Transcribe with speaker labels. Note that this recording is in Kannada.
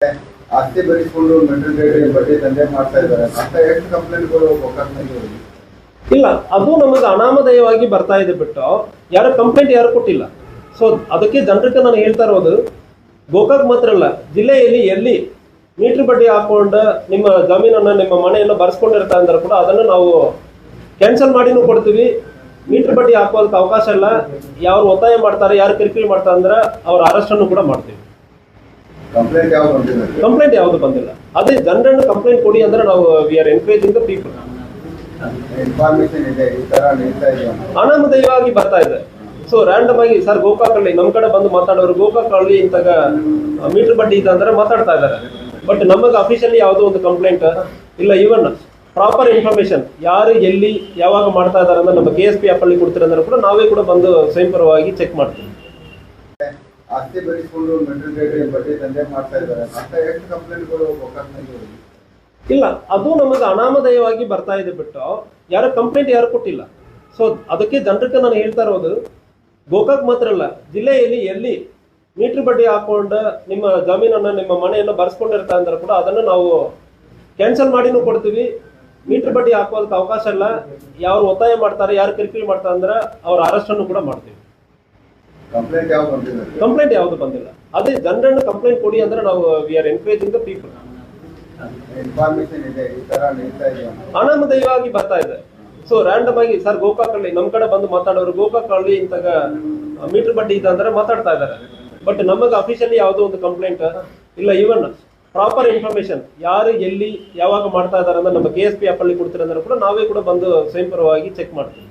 Speaker 1: ಆಸ್ತಿ ಬರೆಸ್ಕೊಂಡು ಮೆಟೀರಿಯಲ್ ಬಡ್ಡಿ ದಂಧೆ ಮಾಡ್ತಾ ಇದ್ದಾರೆ ಅಂತ ಎಷ್ಟು ಕಂಪ್ಲೇಂಟ್ಗಳು ಗೋಕಾಕ್ನಲ್ಲಿ
Speaker 2: ಇಲ್ಲ. ಅದು ನಮಗೆ ಅನಾಮಧೇಯವಾಗಿ ಬರ್ತಾ ಇದೆ ಬಿಟ್ಟು ಯಾರು ಕಂಪ್ಲೇಂಟ್ ಯಾರು ಕೊಟ್ಟಿಲ್ಲ. ಸೊ ಅದಕ್ಕೆ ಜನರಿಗೆ ನಾನು ಹೇಳ್ತಾ ಇರೋದು, ಗೋಕಾಕ್ ಮಾತ್ರ ಅಲ್ಲ, ಜಿಲ್ಲೆಯಲ್ಲಿ ಎಲ್ಲಿ ಮೀಟರ್ ಬಡ್ಡಿ ಹಾಕೊಂಡು ನಿಮ್ಮ ಜಮೀನನ್ನು ನಿಮ್ಮ ಮನೆಯನ್ನು ಬರ್ಸ್ಕೊಂಡಿರ್ತಾ ಅಂದ್ರೆ ಕೂಡ ಅದನ್ನು ನಾವು ಕ್ಯಾನ್ಸಲ್ ಮಾಡಿನೂ ಕೊಡ್ತೀವಿ. ಮೀಟರ್ ಬಡ್ಡಿ ಹಾಕೋದಕ್ಕೆ ಅವಕಾಶ ಇಲ್ಲ. ಯಾರು ಒತ್ತಾಯ ಮಾಡ್ತಾರೆ, ಯಾರು ಕಿರಿಕಿರಿ ಮಾಡ್ತಾರೆ ಅಂದ್ರೆ ಅವ್ರ ಅರೆಸ್ಟ್ ಅನ್ನು ಕೂಡ ಮಾಡ್ತೀವಿ. ಕಂಪ್ಲೇಂಟ್ ಯಾವುದು ಬಂದಿಲ್ಲ. ಅದೇ ಜನರನ್ನು ಕಂಪ್ಲೇಂಟ್ ಕೊಡಿ ಅಂದ್ರೆ ನಾವು we are encouraging the people. ಅನಾಮಧೇಯವಾಗಿ ಬರ್ತಾ ಇದೆ. ಸೊ ರ್ಯಾಂಡಮ್ ಆಗಿ ಸರ್ ಗೋಕಾಕಲ್ಲಿ ನಮ್ಮ ಕಡೆ ಬಂದು ಮಾತಾಡೋರು ಗೋಕಾಕಲ್ಲಿ ಇಂತಾಗ ಮೀಟರ್ ಬಡ್ಡಿ ಇದೆ ಅಂದ್ರೆ ಮಾತಾಡ್ತಾ ಇದ್ದಾರೆ. ಬಟ್ ನಮಗೆ ಅಫಿಷಿಯಲಿ ಯಾವುದೋ ಒಂದು ಕಂಪ್ಲೇಂಟ್ ಇಲ್ಲ. ಈವನ್ ಪ್ರಾಪರ್ ಇನ್ಫಾರ್ಮೇಶನ್ ಯಾರು ಎಲ್ಲಿ ಯಾವಾಗ ಮಾಡ್ತಾ ಇದ್ದಾರೆ ಅಂದ್ರೆ ನಮ್ಮ KSP ಆ್ಯಪಲ್ಲಿ ಕೊಡ್ತೀರಂದ್ರೆ ಕೂಡ ನಾವೇ ಕೂಡ ಬಂದು ಸ್ವಯಂಪರವಾಗಿ ಚೆಕ್ ಮಾಡ್ತೀವಿ.
Speaker 1: ಆಸ್ತಿ ಬರೆಸ್ಕೊಂಡು ಮೆಟೀರಿಯಲ್ ಬಡ್ಡಿ ದಂಧೆ ಮಾಡ್ತಾ ಇದ್ದಾರೆ ಅಂತ ಎಷ್ಟು ಕಂಪ್ಲೇಂಟ್ಗಳು ಗೋಕಾಕ್ನಲ್ಲಿ
Speaker 2: ಇಲ್ಲ. ಅದು ನಮಗೆ ಅನಾಮಧೇಯವಾಗಿ ಬರ್ತಾ ಇದೆ ಬಿಟ್ಟು ಯಾರು ಕಂಪ್ಲೇಂಟ್ ಯಾರು ಕೊಟ್ಟಿಲ್ಲ. ಸೊ ಅದಕ್ಕೆ ಜನರಿಗೆ ನಾನು ಹೇಳ್ತಾ ಇರೋದು, ಗೋಕಾಕ್ ಮಾತ್ರ ಅಲ್ಲ, ಜಿಲ್ಲೆಯಲ್ಲಿ ಎಲ್ಲಿ ಮೀಟರ್ ಬಡ್ಡಿ ಹಾಕೊಂಡು ನಿಮ್ಮ ಜಮೀನನ್ನು ನಿಮ್ಮ ಮನೆಯನ್ನು ಬರ್ಸ್ಕೊಂಡಿರ್ತಾ ಅಂದ್ರೆ ಕೂಡ ಅದನ್ನು ನಾವು ಕ್ಯಾನ್ಸಲ್ ಮಾಡಿನೂ ಕೊಡ್ತೀವಿ. ಮೀಟರ್ ಬಡ್ಡಿ ಹಾಕೋದಕ್ಕೆ ಅವಕಾಶ ಇಲ್ಲ. ಯಾರು ಒತ್ತಾಯ ಮಾಡ್ತಾರೆ, ಯಾರು ಕಿರಿಕಿರಿ ಮಾಡ್ತಾರೆ ಅಂದ್ರೆ ಅವ್ರ ಅರೆಸ್ಟ್ ಅನ್ನು ಕೂಡ ಮಾಡ್ತೀವಿ. ಕಂಪ್ಲೇಂಟ್ ಯಾವುದು ಬಂದಿಲ್ಲ. ಅದೇ ಜನರನ್ನು ಕಂಪ್ಲೇಂಟ್ ಕೊಡಿ ಅಂದ್ರೆ ನಾವು we are encouraging the people. ಅನಾಮಧೇಯವಾಗಿ ಬರ್ತಾ ಇದೆ. ಸೊ ರ್ಯಾಂಡಮ್ ಆಗಿ ಸರ್ ಗೋಕಾಕಲ್ಲಿ ನಮ್ಮ ಕಡೆ ಬಂದು ಮಾತಾಡೋರು ಗೋಕಾಕಲ್ಲಿ ಇಂತಾಗ ಮೀಟರ್ ಬಡ್ಡಿ ಇದೆ ಅಂದ್ರೆ ಮಾತಾಡ್ತಾ ಇದ್ದಾರೆ. ಬಟ್ ನಮಗೆ ಅಫಿಷಿಯಲಿ ಯಾವುದೋ ಒಂದು ಕಂಪ್ಲೇಂಟ್ ಇಲ್ಲ. ಈವನ್ ಪ್ರಾಪರ್ ಇನ್ಫಾರ್ಮೇಶನ್ ಯಾರು ಎಲ್ಲಿ ಯಾವಾಗ ಮಾಡ್ತಾ ಇದ್ದಾರೆ ಅಂದ್ರೆ ನಮ್ಮ KSP ಆ್ಯಪಲ್ಲಿ ಕೊಡ್ತೀರಂದ್ರೆ ಕೂಡ ನಾವೇ ಕೂಡ ಬಂದು ಸ್ವಯಂಪರವಾಗಿ ಚೆಕ್ ಮಾಡ್ತೀವಿ.